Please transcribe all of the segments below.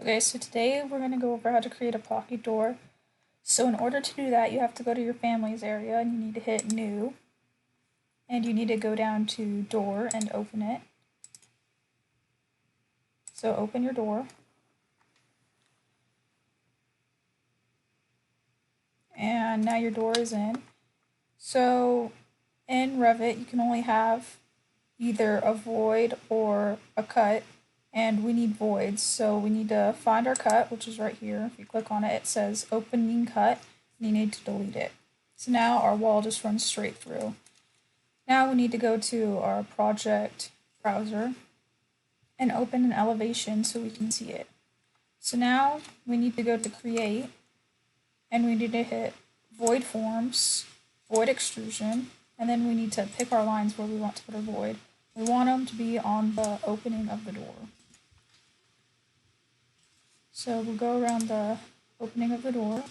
Okay, so today we're going to go over how to create a pocket door. So in order to do that, you have to go to your families area and you need to hit new. And you need to go down to door and open it. So open your door. And now your door is in. So in Rivet, you can only have either a void or a cut. And we need voids, so we need to find our cut, which is right here. If you click on it, it says opening cut, and you need to delete it. So now our wall just runs straight through. Now we need to go to our project browser and open an elevation so we can see it. So now we need to go to create, and we need to hit void forms, void extrusion, and then we need to pick our lines where we want to put our void. We want them to be on the opening of the door. So we'll go around the opening of the door,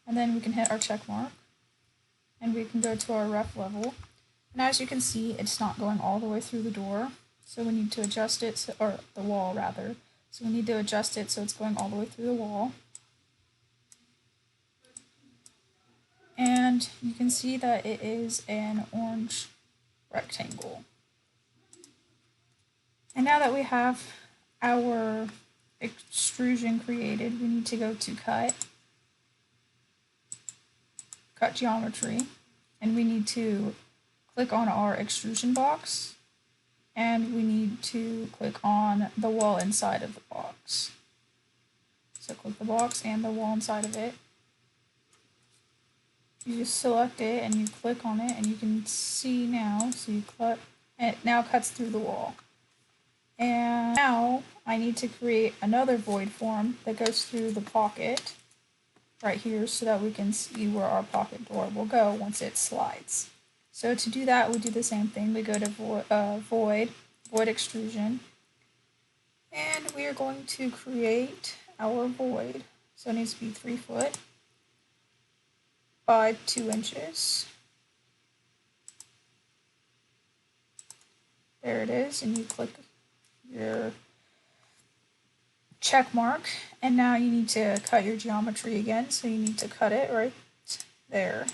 and then we can hit our check mark, and we can go to our ref level. And as you can see, it's not going all the way through the door, so we need to adjust it, or the wall rather. So we need to adjust it so it's going all the way through the wall. And you can see that it is an orange rectangle. And now that we have our extrusion created, we need to go to cut geometry, and we need to click on our extrusion box, and we need to click on the wall inside of the box. So click the box and the wall inside of it. You just select it and you click on it, and you can see now, so you click, and it now cuts through the wall. And now I need to create another void form that goes through the pocket right here so that we can see where our pocket door will go once it slides. So to do that, we do the same thing. We go to void extrusion, and we are going to create our void. So it needs to be 3 foot by 2 inches. There it is, and you click your check mark, and now you need to cut your geometry again, so you need to cut it right there.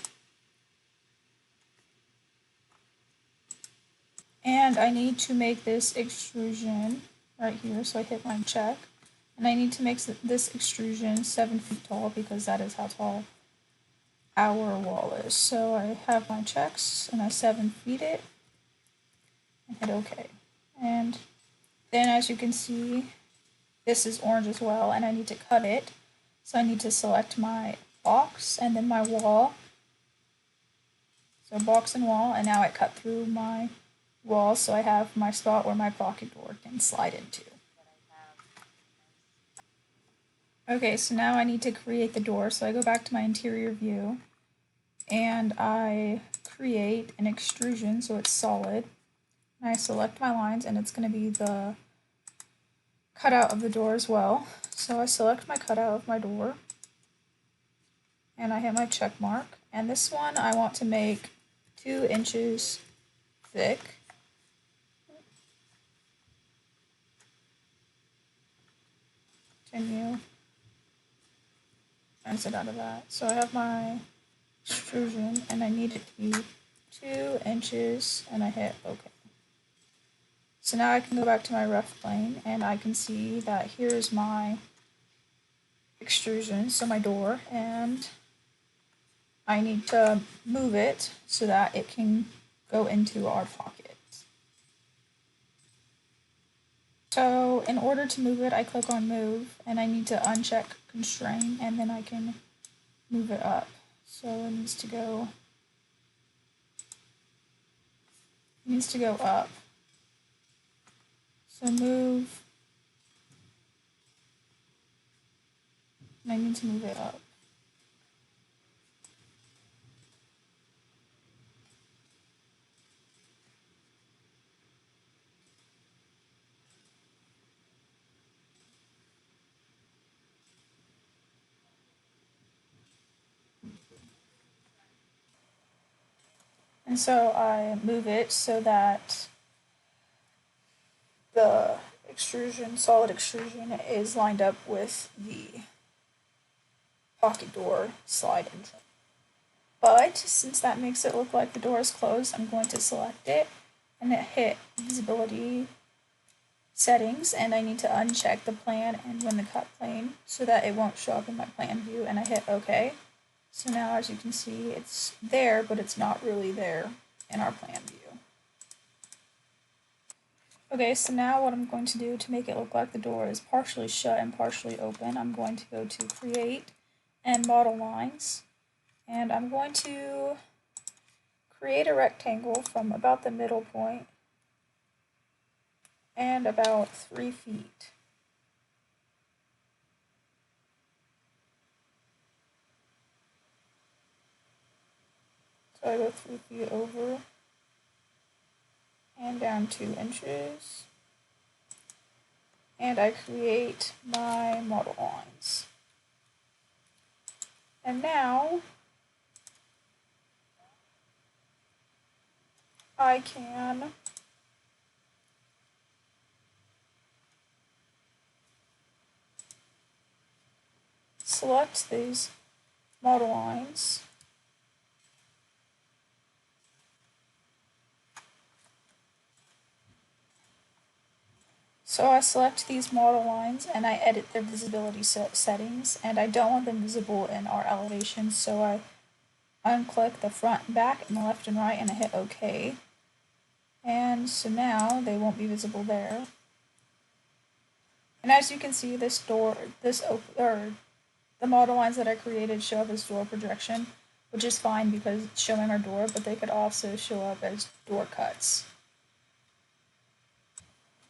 And I need to make this extrusion right here, so I hit my check, and I need to make this extrusion 7 feet tall because that is how tall our wall is. So I have my checks and I 7 feet it and hit OK. And then as you can see, this is orange as well, and I need to cut it. So I need to select my box and then my wall. So box and wall, and now it cut through my wall, so I have my spot where my pocket door can slide into. Okay, so now I need to create the door, so I go back to my interior view and I create an extrusion so it's solid. And I select my lines, and it's going to be the cutout of the door as well. So I select my cutout of my door and I hit my check mark, and this one I want to make 2 inches thick. Continue. Exit out of that. So I have my extrusion and I need it to be 2 inches, and I hit OK. So now I can go back to my ref plane, and I can see that here's my extrusion, so my door, and I need to move it so that it can go into our pocket. So in order to move it, I click on move, and I need to uncheck constrain, and then I can move it up. So it needs to go up. So move, and I need to move it up. And so I move it so that the extrusion, solid extrusion, is lined up with the pocket door slide entrance. But since that makes it look like the door is closed, I'm going to select it and hit visibility settings, and I need to uncheck the plan and win the cut plane so that it won't show up in my plan view, and I hit OK. So now as you can see, it's there, but it's not really there in our plan view. Okay, so now what I'm going to do to make it look like the door is partially shut and partially open, I'm going to go to Create and Model Lines, and I'm going to create a rectangle from about the middle point and about 3 feet. So I go 3 feet over and down 2 inches, and I create my model lines. And now I can select these model lines So I select these model lines and I edit their visibility settings, and I don't want them visible in our elevation, so I unclick the front and back and the left and right and I hit OK. And so now they won't be visible there. And as you can see, the model lines that I created show up as door projection, which is fine because it's showing our door, but they could also show up as door cuts.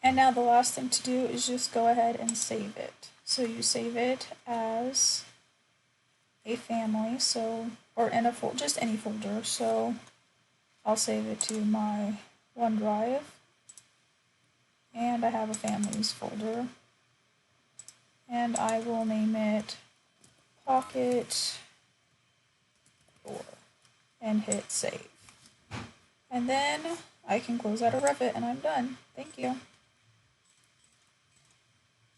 And now the last thing to do is just go ahead and save it. So you save it as a family, or in a just any folder. So I'll save it to my OneDrive, and I have a families folder, and I will name it Pocket Door and hit save. And then I can close out of Rivet and I'm done. Thank you.